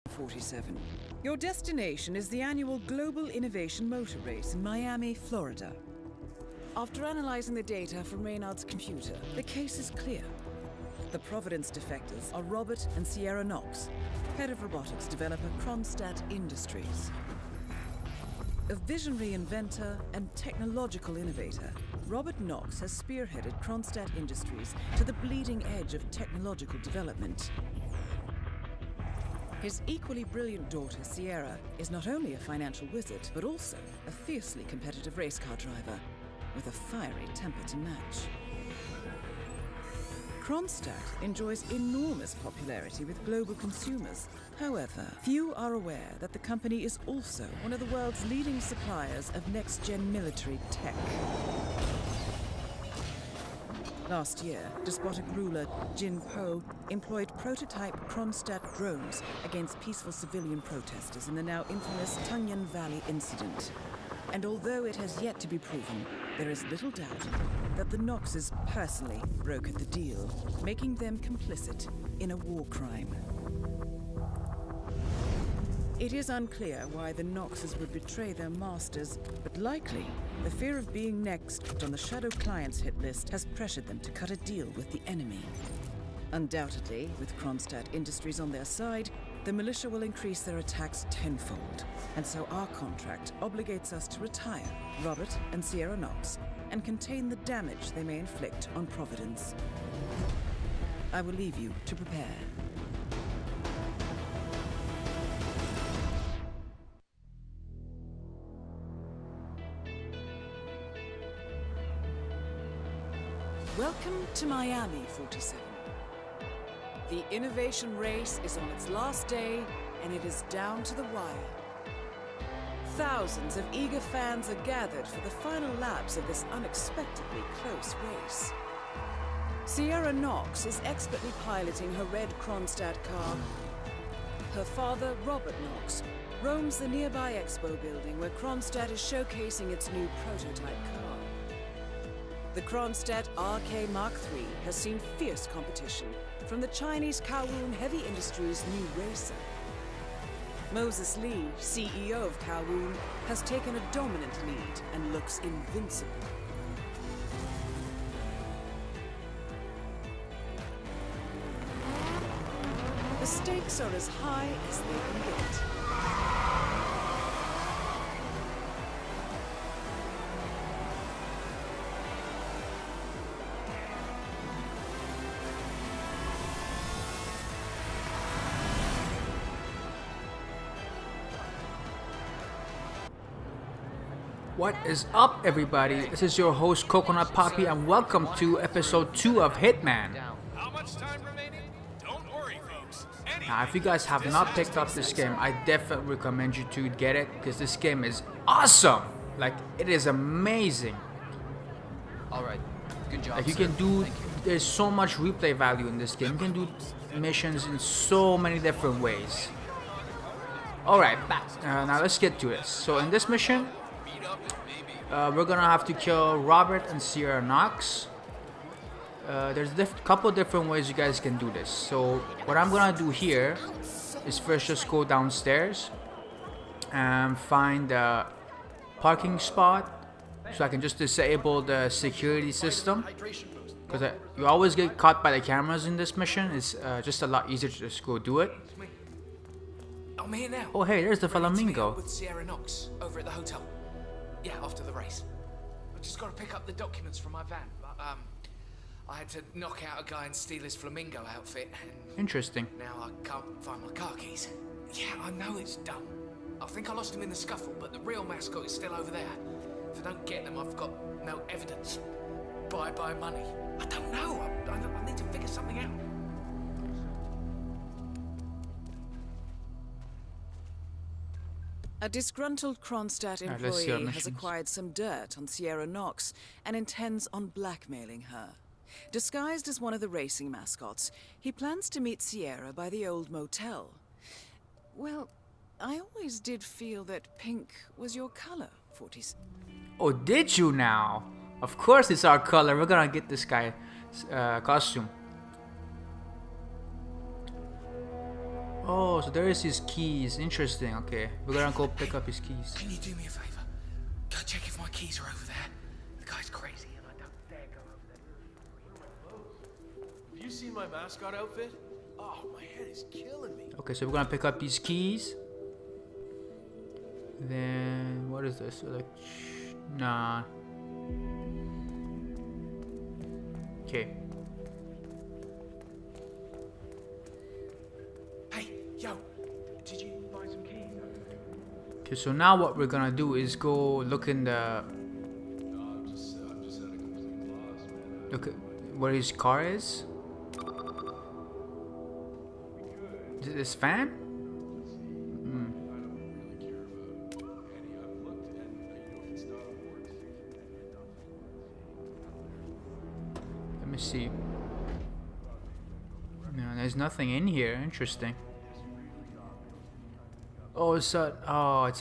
47. Your destination is the annual Global Innovation Motor Race in Miami, Florida. After analyzing the data from Reynard's computer, the case is clear. The Providence defectors are Robert and Sierra Knox, head of robotics developer Kronstadt Industries. A visionary inventor and technological innovator, Robert Knox has spearheaded Kronstadt Industries to the bleeding edge of technological development. His equally brilliant daughter, Sierra, is not only a financial wizard, but also a fiercely competitive race car driver, with a fiery temper to match. Kronstadt enjoys enormous popularity with global consumers. However, few are aware that the company is also one of the world's leading suppliers of next-gen military tech. Last year, despotic ruler Jin Po employed prototype Kronstadt drones against peaceful civilian protesters in the now infamous Tunyan Valley incident. And although it has yet to be proven, there is little doubt that the Knoxes personally brokered the deal, making them complicit in a war crime. It is unclear why the Knoxes would betray their masters, but likely the fear of being next on the Shadow Clients hit list has pressured them to cut a deal with the enemy. Undoubtedly, with Kronstadt Industries on their side, the militia will increase their attacks tenfold, and so our contract obligates us to retire Robert and Sierra Knox and contain the damage they may inflict on Providence. I will leave you to prepare. Welcome to Miami, 47. The innovation race is on its last day, and it is down to the wire. Thousands of eager fans are gathered for the final laps of this unexpectedly close race. Sierra Knox is expertly piloting her red Kronstadt car. Her father, Robert Knox, roams the nearby expo building where Kronstadt is showcasing its new prototype car. The Kronstadt RK Mark III has seen fierce competition from the Chinese Kowloon Heavy Industries' new racer. Moses Lee, CEO of Kowloon, has taken a dominant lead and looks invincible. The stakes are as high as they can get. What is up, everybody? This is your host Coconut Poppy, and welcome to episode 2 of Hitman. How much time remaining? Don't worry, folks. Now, if you guys have not picked up this game, I definitely recommend you to get it because this game is awesome. Like, it is amazing. All right, good job. Like, you sir. can do. Thank you. There's so much replay value in this game. You can do missions in so many different ways. All right, now let's get to it. So in this mission, we're gonna have to kill Robert and Sierra Knox. There's a couple different ways you guys can do this. So what I'm gonna do here is first just go downstairs and find a parking spot so I can just disable the security system, because you always get caught by the cameras in this mission. It's just a lot easier to just go do it. I'm here now. Oh hey, there's the Ready to meet Flamingo. up with Sierra Knox over at the hotel. Yeah, after the race. I've just got to pick up the documents from my van. But, I had to knock out a guy and steal his Flamingo outfit, and Interesting. now I can't find my car keys. Yeah, I know it's dumb. I think I lost them in the scuffle, but the real mascot is still over there. If I don't get them, I've got no evidence. Bye-bye money. I don't know. I need to figure something out. A disgruntled Kronstadt Alright, let's see our employee has missions. acquired some dirt on Sierra Knox and intends on blackmailing her. Disguised as one of the racing mascots, he plans to meet Sierra by the old motel. Well, I always did feel that pink was your color, 40s. Oh, did you now? Of course it's our color. We're gonna get this guy costume. Oh, so there is his keys. Interesting. Okay, we're gonna go pick up his keys. Can you do me a favor? Go check if my keys are over there. The guy's crazy and I don't dare go over there. Have you seen my mascot outfit? Oh, my head is killing me. Okay, so we're gonna pick up these keys. Then what is this? Nah. Okay. Hey, yo, did you buy some keys? Okay, so now what we're gonna do is go look in the I'm just at a complete loss, man. look at where his car is. Is it this van? I don't really care about any. I've looked, and if it's not important, Let me see. No, there's nothing in here. Interesting. Oh, it's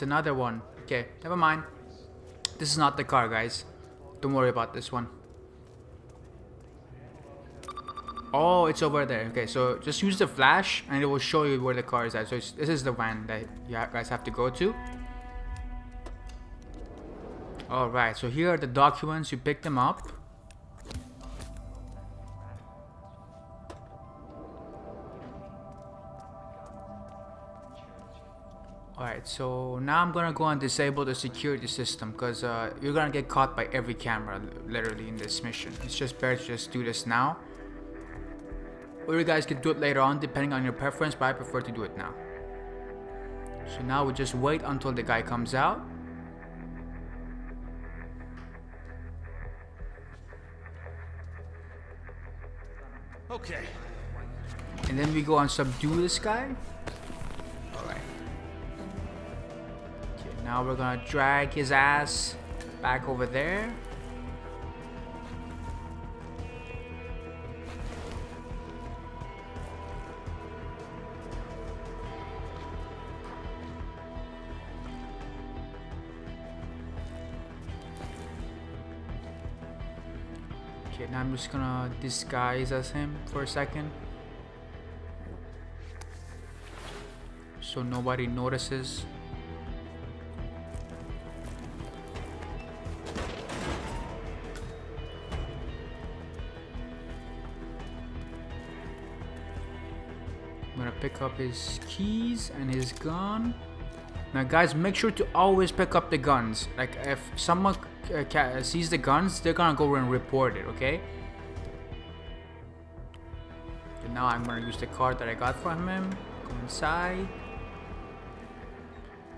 another one. Okay, never mind. This is not the car, guys. Don't worry about this one. Oh, it's over there. Okay, so just use the flash and it will show you where the car is at. So this is the van that you guys have to go to. Alright, so here are the documents. You pick them up. Alright, so now I'm gonna go and disable the security system because you're gonna get caught by every camera literally in this mission. It's just better to just do this now. Or you guys can do it later on depending on your preference, but I prefer to do it now. So now we just wait until the guy comes out. Okay. And then we go and subdue this guy. Alright. Okay, now we're gonna drag his ass back over there. Okay, now I'm just gonna disguise as him for a second, so nobody notices. I'm gonna pick up his keys and his gun. Now guys, make sure to always pick up the guns. Like if someone sees the guns, they're gonna go and report it, okay? And now I'm gonna use the card that I got from him. Go inside.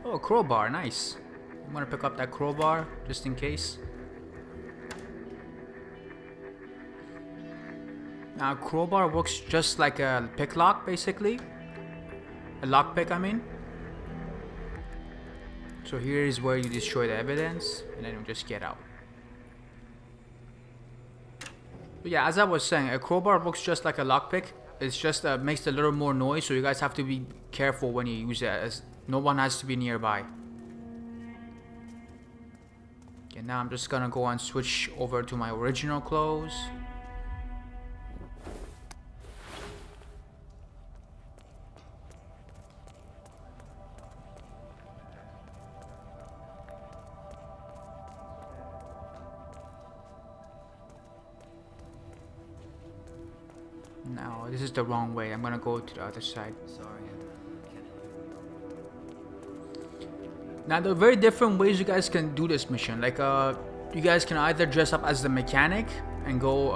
Oh, crowbar, nice. I'm gonna pick up that crowbar just in case. Now crowbar works just like a pick lock basically. A lock pick, I mean. So here is where you destroy the evidence and then you just get out. But yeah, as I was saying, a crowbar works just like a lockpick. It's just makes a little more noise, so you guys have to be careful when you use it, as no one has to be nearby. Okay, now I'm just gonna go and switch over to my original clothes. No, this is the wrong way. I'm gonna go to the other side. Sorry, Now there are very different ways you guys can do this mission. Like you guys can either dress up as the mechanic and go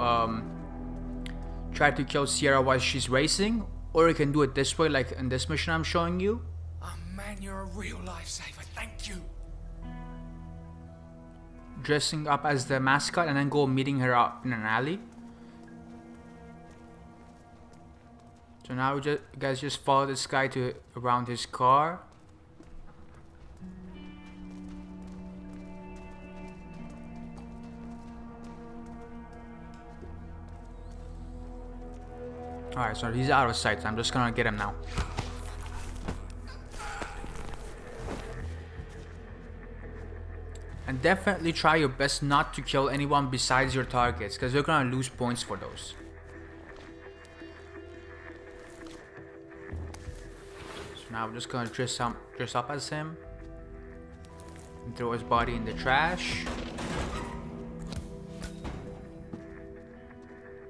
try to kill Sierra while she's racing, or you can do it this way, like in this mission I'm showing you. Oh man, you're a real lifesaver. Thank you. Dressing up as the mascot and then go meeting her up in an alley. So now we you guys just follow this guy to around his car. Alright, so he's out of sight. So I'm just gonna get him now. And definitely try your best not to kill anyone besides your targets, because you're gonna lose points for those. Now I'm just gonna dress up as him and throw his body in the trash.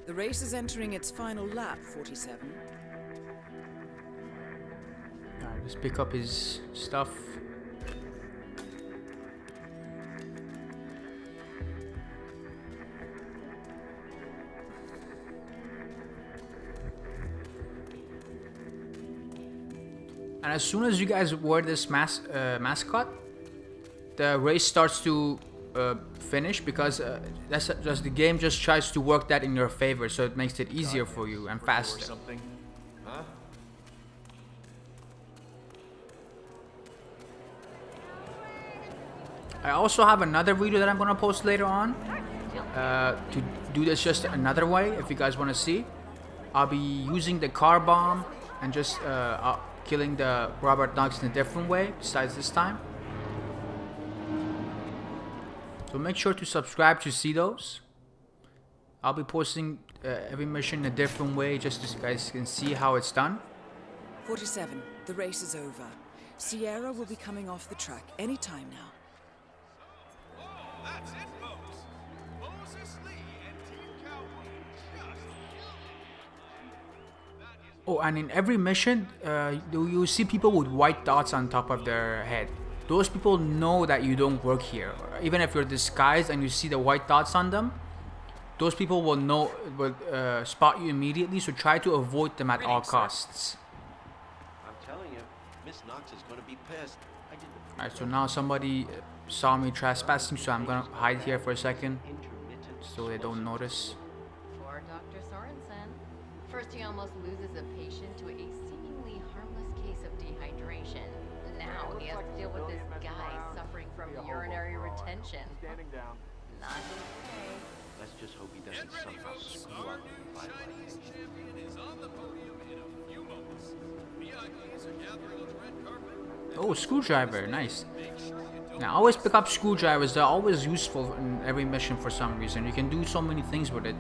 The race is entering its final lap, 47. Alright, let's pick up his stuff. And as soon as you guys wear this mascot, the race starts to finish, because that's just the game just tries to work that in your favor, so it makes it easier for you and faster. Something? Huh? I also have another video that I'm gonna post later on to do this just another way. If you guys want to see, I'll be using the car bomb and just killing the Robert Knox in a different way besides this time. So make sure to subscribe to see those. I'll be posting every mission in a different way, just so you guys can see how it's done. 47. The race is over. Sierra will be coming off the track any time now. That's it, folks. Moses Lee and Team Cowboy just Oh, and in every mission, you see people with white dots on top of their head. Those people know that you don't work here. Even if you're disguised and you see the white dots on them, those people will know, will spot you immediately. So try to avoid them at all costs. I'm telling you, Miss Knox is gonna be pissed. Alright, so now somebody saw me trespassing, so I'm gonna hide here for a second so they don't notice. Poor Dr. Sorensen. First he almost loses a patient to a seemingly harmless case of dehydration. Now he has to deal with this guy suffering from urinary retention. Not okay. Let's just hope he doesn't somehow screw up the Chinese champion is on the podium in a few moments. VIPs are gathering on the red carpet. Oh, screwdriver, nice. Now always pick up screwdrivers. They're always useful in every mission for some reason. You can do so many things with it.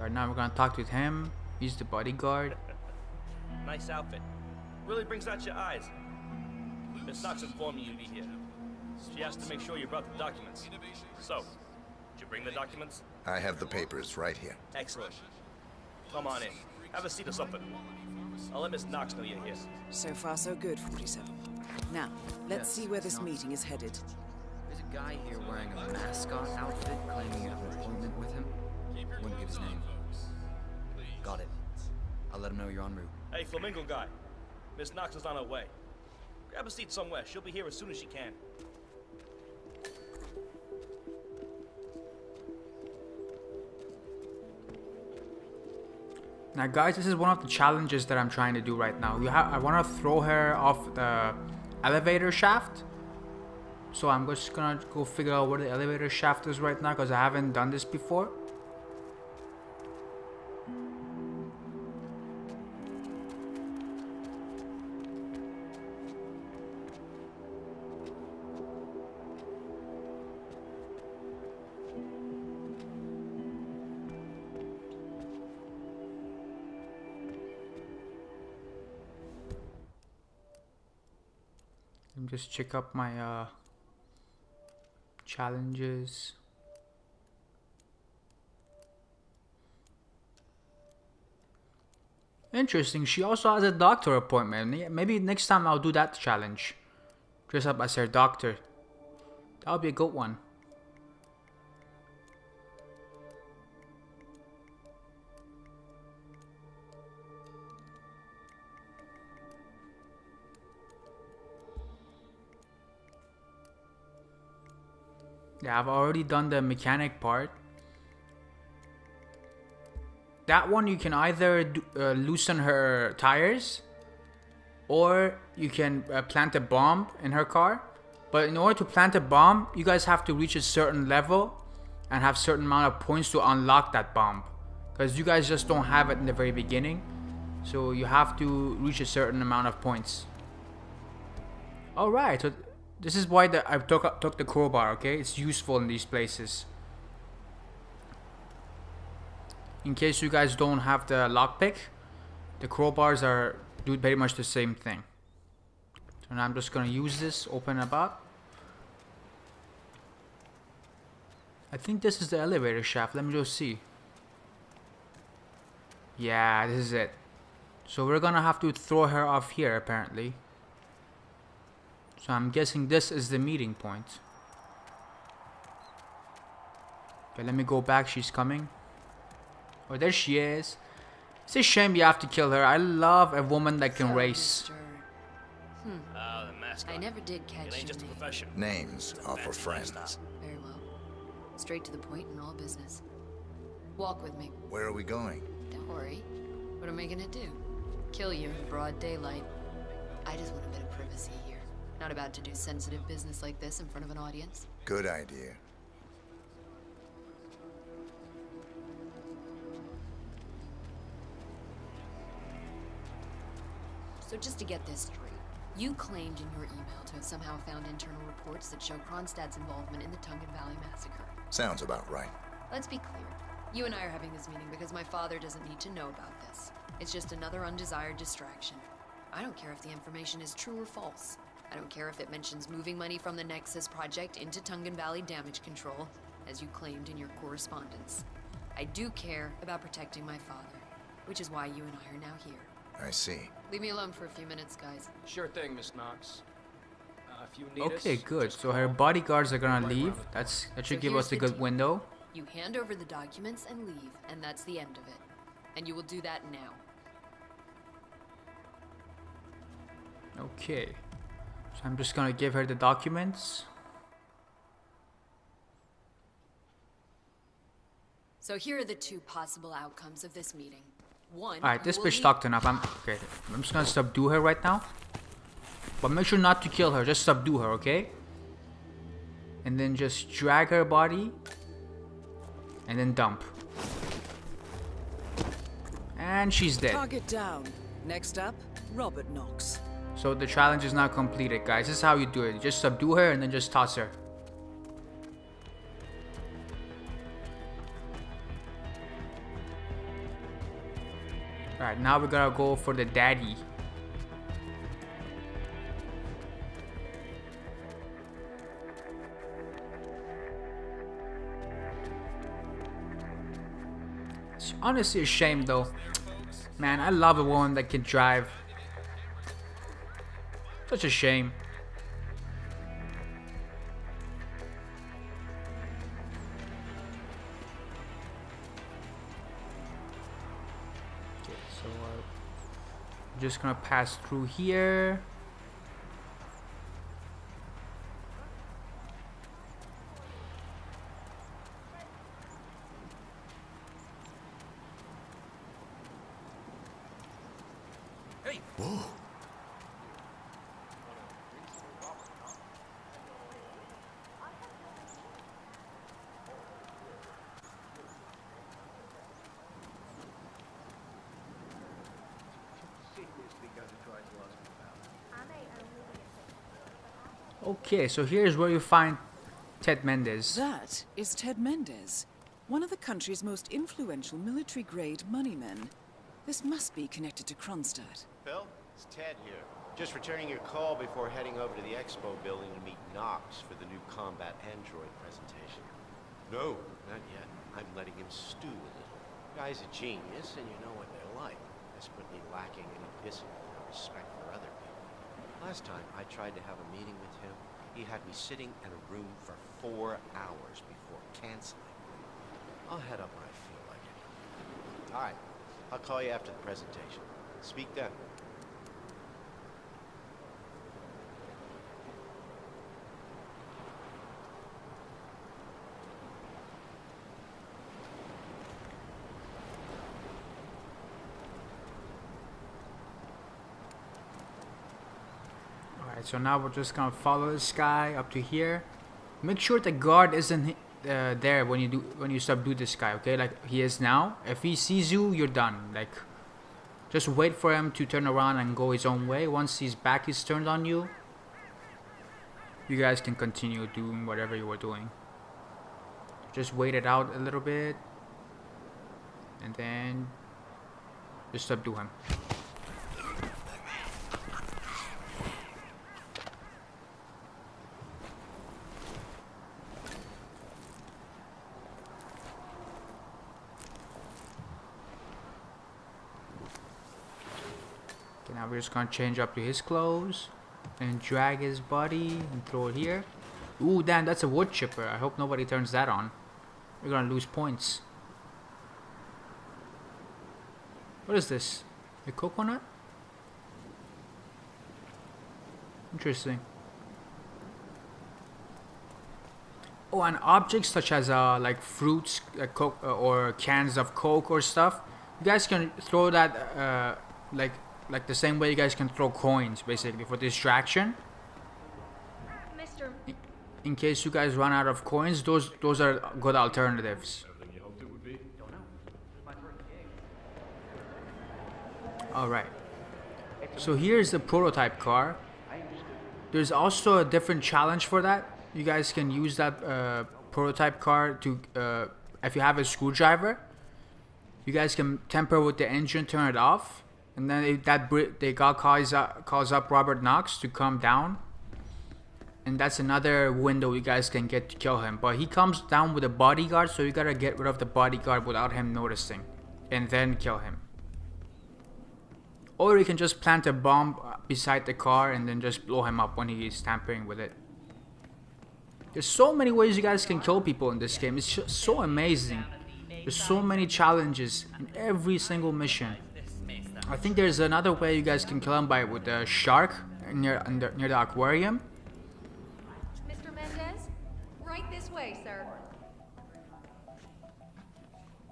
Right now we're gonna talk with him. He's the bodyguard. Nice outfit. Really brings out your eyes. Miss Knox informed me you'd be here. She asked to make sure you brought the documents. So, did you bring the documents? I have the papers right here. Excellent. Come on in. Have a seat or something. I'll let Miss Knox know you're here. So far, so good, 47. Now, let's see where this meeting is headed. There's a guy here wearing a mascot outfit claiming you have an appointment with him. Wouldn't give his name. Got it. I'll let him know you're en route. Hey, Flamingo guy. Miss Knox is on her way. Grab a seat somewhere. She'll be here as soon as she can. Now guys, this is one of the challenges that I'm trying to do right now. I want to throw her off the elevator shaft. So I'm just gonna go figure out where the elevator shaft is right now, because I haven't done this before. Let me just check up my challenges. Interesting, she also has a doctor appointment. Maybe next time I'll do that challenge. Dress up as her doctor. That would be a good one. Yeah, I've already done the mechanic part. That one you can either loosen her tires, or you can plant a bomb in her car. But in order to plant a bomb, you guys have to reach a certain level and have certain amount of points to unlock that bomb, because you guys just don't have it in the very beginning. So you have to reach a certain amount of points. Alright, so this is why I took the crowbar, okay? It's useful in these places. In case you guys don't have the lockpick, the crowbars do very much the same thing. So now I'm just gonna use this, open it up. I think this is the elevator shaft. Let me just see. Yeah, this is it. So we're gonna have to throw her off here apparently. So I'm guessing this is the meeting point. Okay, let me go back. She's coming. Oh, there she is. It's a shame you have to kill her. I love a woman that can race. The mascot. I never did catch It ain't your just a name. profession. Names are for friends. Very well. Straight to the point in all business. Walk with me. Where are we going? Don't worry. What am I gonna do? Kill you in broad daylight. I just want a bit of privacy here. Not about to do sensitive business like this in front of an audience. Good idea. So just to get this straight, you claimed in your email to have somehow found internal reports that show Kronstadt's involvement in the Tungan Valley massacre. Sounds about right. Let's be clear. You and I are having this meeting because my father doesn't need to know about this. It's just another undesired distraction. I don't care if the information is true or false. I don't care if it mentions moving money from the Nexus project into Tungan Valley damage control, as you claimed in your correspondence. I do care about protecting my father, which is why you and I are now here. I see. Leave me alone for a few minutes, guys. Sure thing, Miss Knox. If you need Okay, us, good. just So her call. bodyguards are gonna Right leave. around the That should So give here's us a the good deal. window. You hand over the documents and leave, and that's the end of it. And you will do that now. Okay. So I'm just gonna give her the documents. So here are the two possible outcomes of this meeting. One, Alright, you this will bitch leave- talked enough. I'm just gonna subdue her right now. But make sure not to kill her, just subdue her, okay? And then just drag her body. And then dump. And she's dead. Target down. Next up, Robert Knox. So the challenge is not completed, guys. This is how you do it. You just subdue her and then just toss her. Alright, now we're gonna go for the daddy. It's honestly a shame though. Man, I love a woman that can drive. Such a shame. Okay, so I'm just gonna pass through here. Hey, Whoa. Okay, so here's where you find Ted Mendez. That is Ted Mendez, one of the country's most influential military-grade moneymen. This must be connected to Kronstadt. Phil, it's Ted here. Just returning your call before heading over to the expo building to meet Knox for the new combat android presentation. No, not yet. I'm letting him stew a little. Guy's a genius, and you know what they're like. Desperately lacking any discipline or respect for other people. Last time I tried to have a meeting with him, he had me sitting in a room for 4 hours before canceling. I'll head up when I feel like it. All right, I'll call you after the presentation. Speak then. Alright, so now we're just gonna follow this guy up to here. Make sure the guard isn't there when you subdue this guy, okay? Like he is now. If he sees you, you're done. Like, just wait for him to turn around and go his own way. Once his back is turned on you, you guys can continue doing whatever you were doing. Just wait it out a little bit. and then just subdue him. Okay, now we're just gonna change up to his clothes and drag his body and throw it here. Ooh, damn, that's a wood chipper. I hope nobody turns that on. We're gonna lose points. What is this? A coconut? Interesting. Oh, and objects such as like fruits, Coke, or cans of Coke or stuff. You guys can throw that like the same way you guys can throw coins, basically, for distraction. Mr. In case you guys run out of coins, those are good alternatives. Everything you hoped it would be? Alright. So here's the prototype car. There's also a different challenge for that. You guys can use that prototype car to, if you have a screwdriver, you guys can tamper with the engine, turn it off, and then calls up Robert Knox to come down. And that's another window you guys can get to kill him. But he comes down with a bodyguard, so you gotta get rid of the bodyguard without him noticing, and then kill him. Or you can just plant a bomb beside the car and then just blow him up when he is tampering with it. There's so many ways you guys can kill people in this game. It's just so amazing. There's so many challenges in every single mission. I think there's another way you guys can kill him with a shark near the aquarium. Mr. Mendez? Right this way, sir.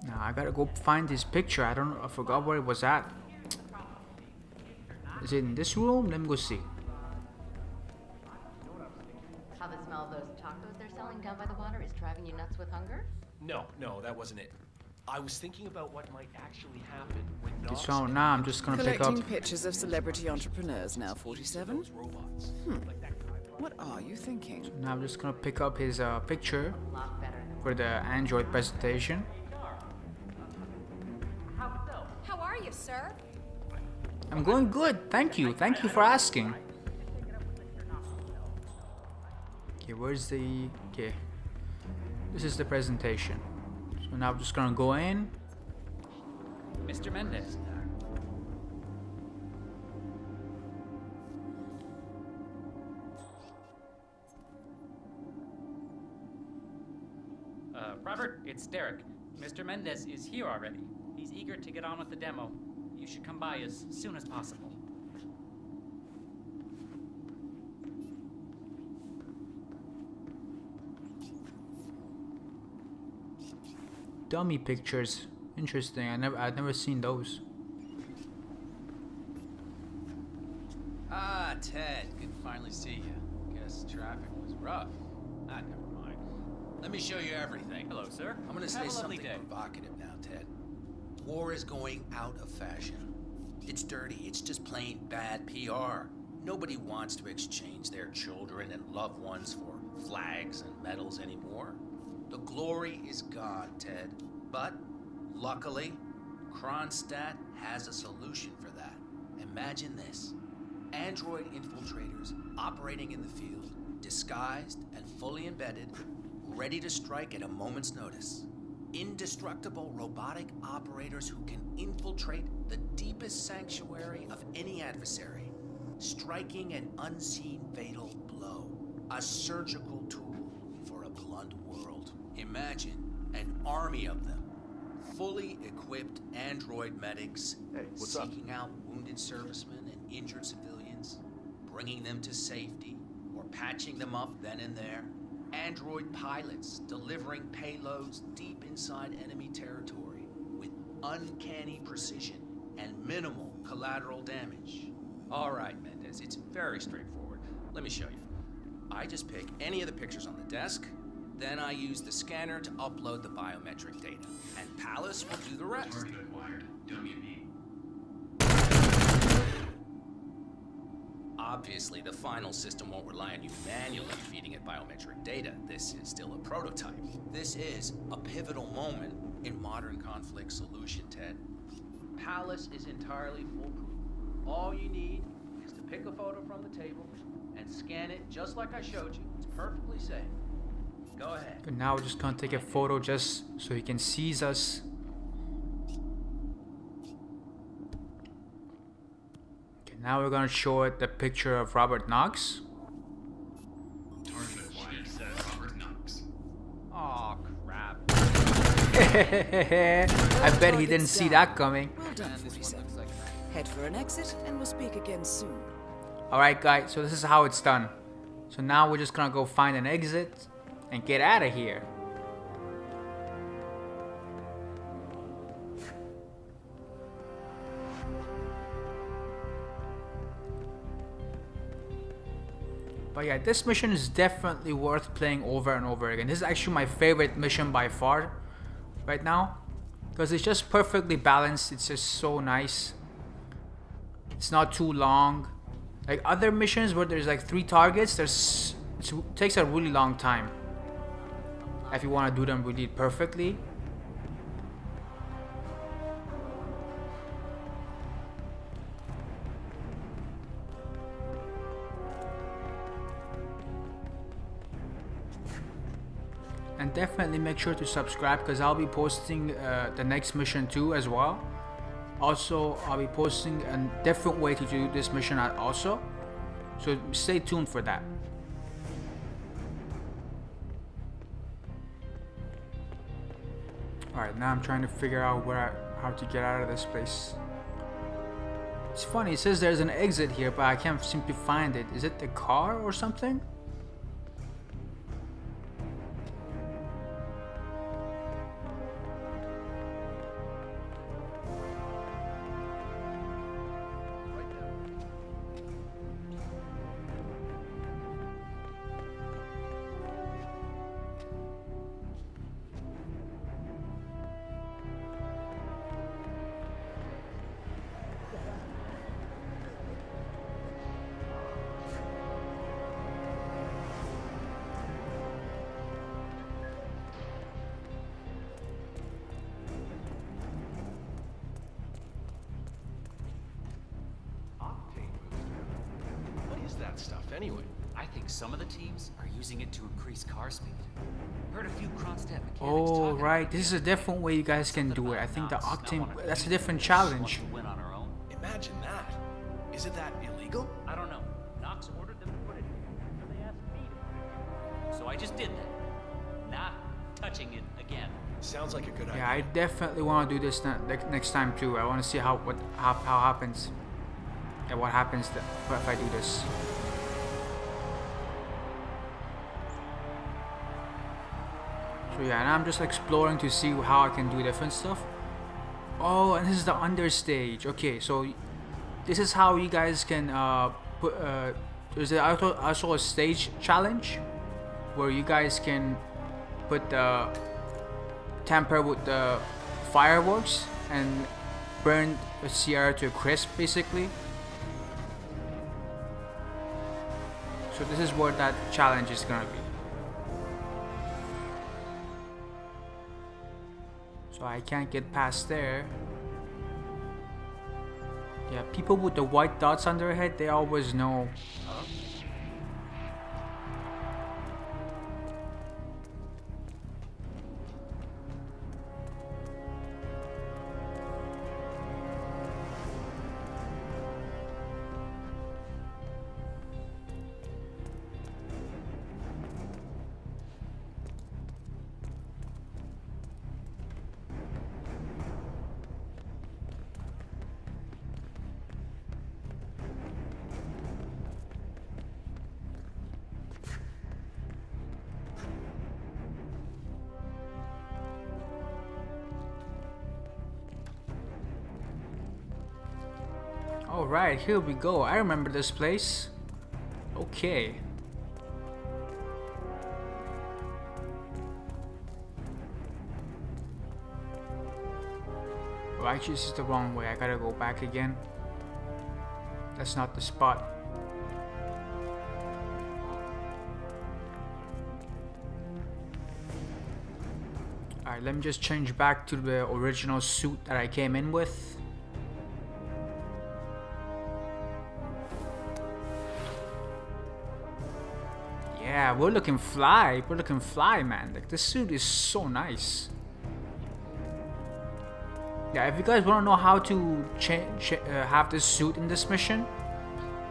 Now I gotta go find his picture. I forgot where it was at. Is it in this room? Let me go see. How the smell of those tacos they're selling down by the water is driving you nuts with hunger? No, that wasn't it. I was thinking about what might actually happen when Knox So now I'm just gonna pick up. Collecting pictures of celebrity entrepreneurs now, 47. those robots. What are you thinking? Now I'm just gonna pick up his picture A lot better than for the Android presentation. How are you, sir? I'm going good. Thank you. Thank you for asking. Okay, where's the... Okay. This is the presentation. So now I'm just gonna go in. Mr. Mendez. Robert, it's Derek. Mr. Mendez is here already. He's eager to get on with the demo. You should come by as soon as possible. Dummy pictures. Interesting. I've never seen those. Ah, Ted. Good to finally see you. Guess traffic was rough. Ah, never mind. Let me show you everything. Hello, sir. I'm gonna Have say a lovely something day. provocative now, Ted. War is going out of fashion. It's dirty. It's just plain bad PR. Nobody wants to exchange their children and loved ones for flags and medals anymore. The glory is gone, Ted. But, luckily, Kronstadt has a solution for that. Imagine this. Android infiltrators operating in the field, disguised and fully embedded, ready to strike at a moment's notice. Indestructible robotic operators who can infiltrate the deepest sanctuary of any adversary, striking an unseen fatal blow. A surgical tool for a blunt world. Imagine an army of them. Fully equipped android medics seeking out wounded servicemen and injured civilians, bringing them to safety or patching them up then and there. Android pilots delivering payloads deep inside enemy territory with uncanny precision and minimal collateral damage. All right, Mendez, it's very straightforward. Let me show you. I just pick any of the pictures on the desk, then I use the scanner to upload the biometric data, and Palace will do the rest. Obviously, the final system won't rely on you manually feeding it biometric data. This is still a prototype. This is a pivotal moment in modern conflict solution, Ted. Palace is entirely foolproof. All you need is to pick a photo from the table and scan it just like I showed you. It's perfectly safe. Go ahead. And now we're just gonna take a photo just so he can seize us. Okay, now we're gonna show it the picture of Robert Knox. Aw, crap. I bet he didn't see that coming. Well done, 47. Head for an exit, and we'll speak again soon. Alright guys, so this is how it's done. So now we're just gonna go find an exit and get out of here. But yeah, this mission is definitely worth playing over and over again. This is actually my favorite mission by far right now, because it's just perfectly balanced. It's just so nice. It's not too long. Like other missions where there's like 3 targets, it takes a really long time if you want to do them really perfectly. And definitely make sure to subscribe, because I'll be posting the next mission too as well. Also, I'll be posting a different way to do this mission also, so stay tuned for that. Alright, now I'm trying to figure out how to get out of this place. It's funny, it says there's an exit here, but I can't seem to find it. Is it the car or something? That stuff anyway. I think some of the teams are using it to increase car speed. Heard a few Kronstadt mechanics Oh talking right, this is a different way you guys can do it. I think the Octane, that's a different challenge. win on her own. Imagine that. Isn't that illegal? I don't know. Knox ordered them to put it here, so they asked me to put it here. So I just did that. Not touching it again. Sounds like a good idea. Yeah, I definitely want to do this next time too. I want to see how happens. Yeah, what happens if I do this. So yeah, and I'm just exploring to see how I can do different stuff. Oh, and this is the understage. Okay, so this is how you guys can put. There's also a stage challenge where you guys can put the tamper with the fireworks and burn the Sierra to a crisp, basically. So this is what that challenge is gonna be. So I can't get past there. Yeah, people with the white dots on their head, they always know. Alright, here we go. I remember this place. Okay. Oh, actually, this is the wrong way. I gotta go back again. That's not the spot. Alright, let me just change back to the original suit that I came in with. Yeah, we're looking fly. We're looking fly, man. Like, this suit is so nice. Yeah, if you guys want to know how to have this suit in this mission,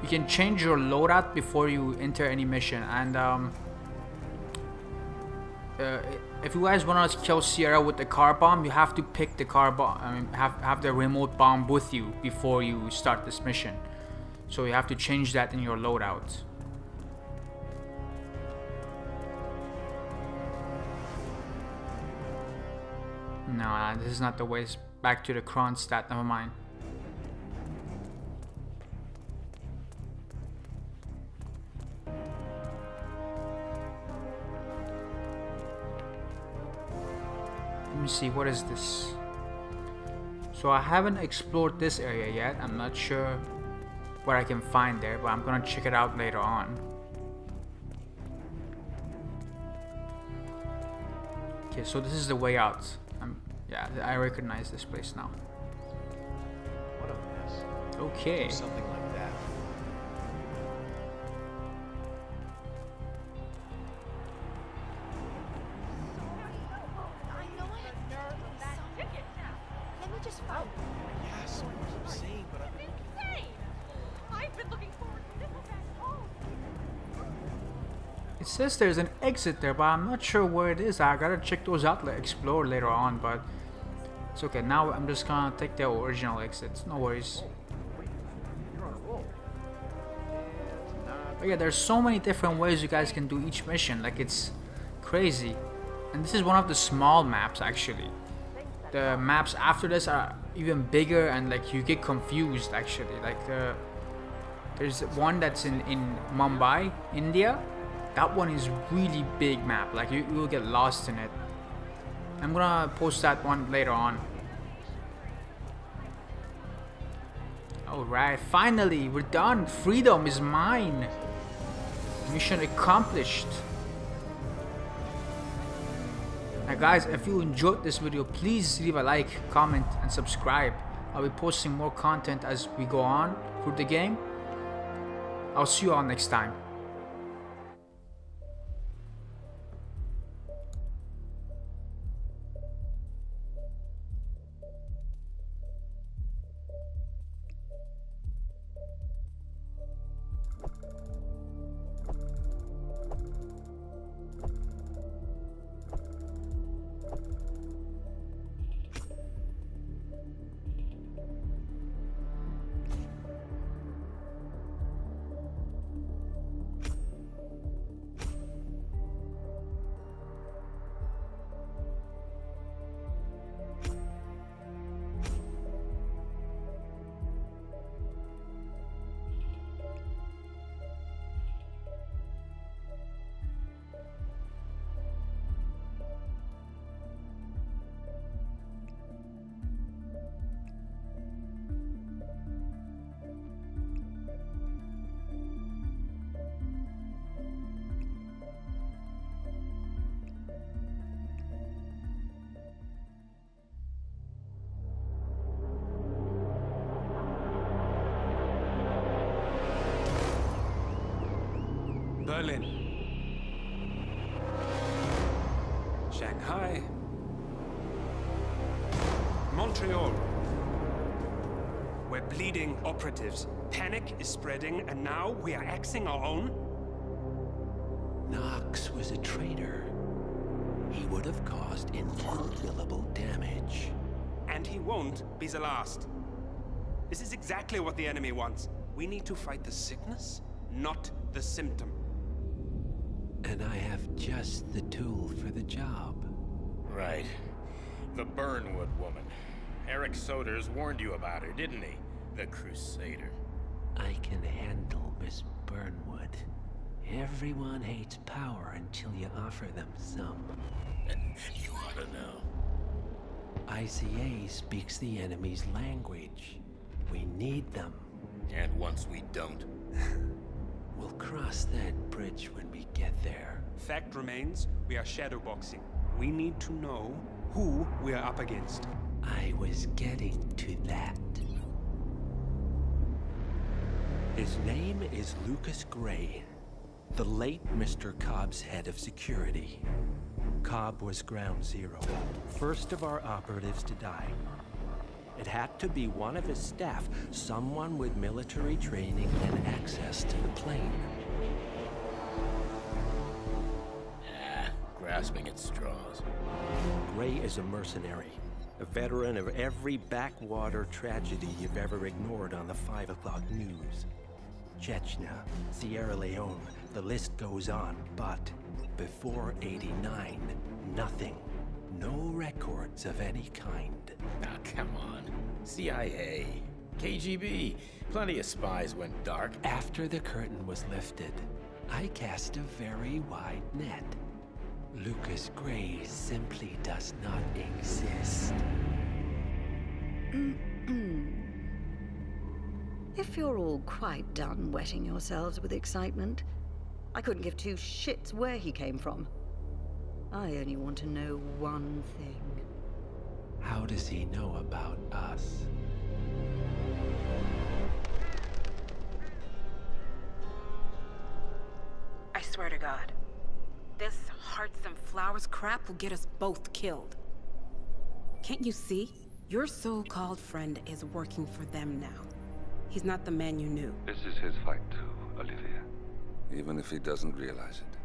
you can change your loadout before you enter any mission. And if you guys want to kill Sierra with the car bomb, you have to pick the car bomb. I mean, have the remote bomb with you before you start this mission. So you have to change that in your loadout. No, this is not the way. It's back to the Kronstadt. Never mind. Let me see, what is this? So I haven't explored this area yet. I'm not sure what I can find there, but I'm gonna check it out later on. Okay, so this is the way out. Yeah, I recognize this place now. What a mess. Okay. Something like that. Yes, I'm saying, but I've been looking. It says there's an exit there, but I'm not sure where it is. I gotta check those out, explore later on, but it's okay. Now I'm just gonna take the original exits. No worries. But yeah, there's so many different ways you guys can do each mission. Like, it's crazy. And this is one of the small maps, actually. The maps after this are even bigger, and like you get confused actually. Like there's one that's in Mumbai, India. That one is really big map. Like you will get lost in it. I'm gonna post that one later on. Alright, finally we're done. Freedom is mine. Mission accomplished. Now guys, if you enjoyed this video, please leave a like, comment and subscribe. I'll be posting more content as we go on through the game. I'll see you all next time. Berlin, Shanghai, Montreal. We're bleeding operatives. Panic is spreading, and now we are axing our own? Knox was a traitor. He would have caused incalculable damage. And he won't be the last. This is exactly what the enemy wants. We need to fight the sickness, not the symptom. And I have just the tool for the job. Right. The Burnwood woman. Eric Soders warned you about her, didn't he? The Crusader. I can handle Miss Burnwood. Everyone hates power until you offer them some. You ought to know. ICA speaks the enemy's language. We need them. And once we don't? We'll cross that bridge when we get there. Fact remains, we are shadowboxing. We need to know who we're up against. I was getting to that. His name is Lucas Gray, the late Mr. Cobb's head of security. Cobb was ground zero, first of our operatives to die. It had to be one of his staff, someone with military training and access to the plane. Grasping at straws. Gray is a mercenary, a veteran of every backwater tragedy you've ever ignored on the 5 o'clock news. Chechnya, Sierra Leone, the list goes on, but before '89, nothing. No records of any kind. Ah, come on. CIA, KGB, plenty of spies went dark. After the curtain was lifted, I cast a very wide net. Lucas Gray simply does not exist. If you're all quite done wetting yourselves with excitement, I couldn't give two shits where he came from. I only want to know one thing. How does he know about us? I swear to God, this hearts and flowers crap will get us both killed. Can't you see? Your so-called friend is working for them now. He's not the man you knew. This is his fight too, Olivia. Even if he doesn't realize it.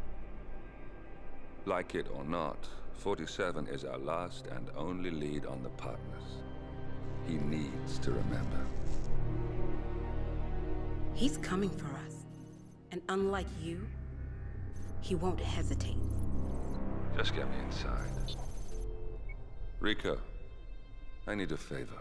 Like it or not, 47 is our last and only lead on the partners. He needs to remember. He's coming for us. And unlike you, he won't hesitate. Just get me inside. Rico, I need a favor.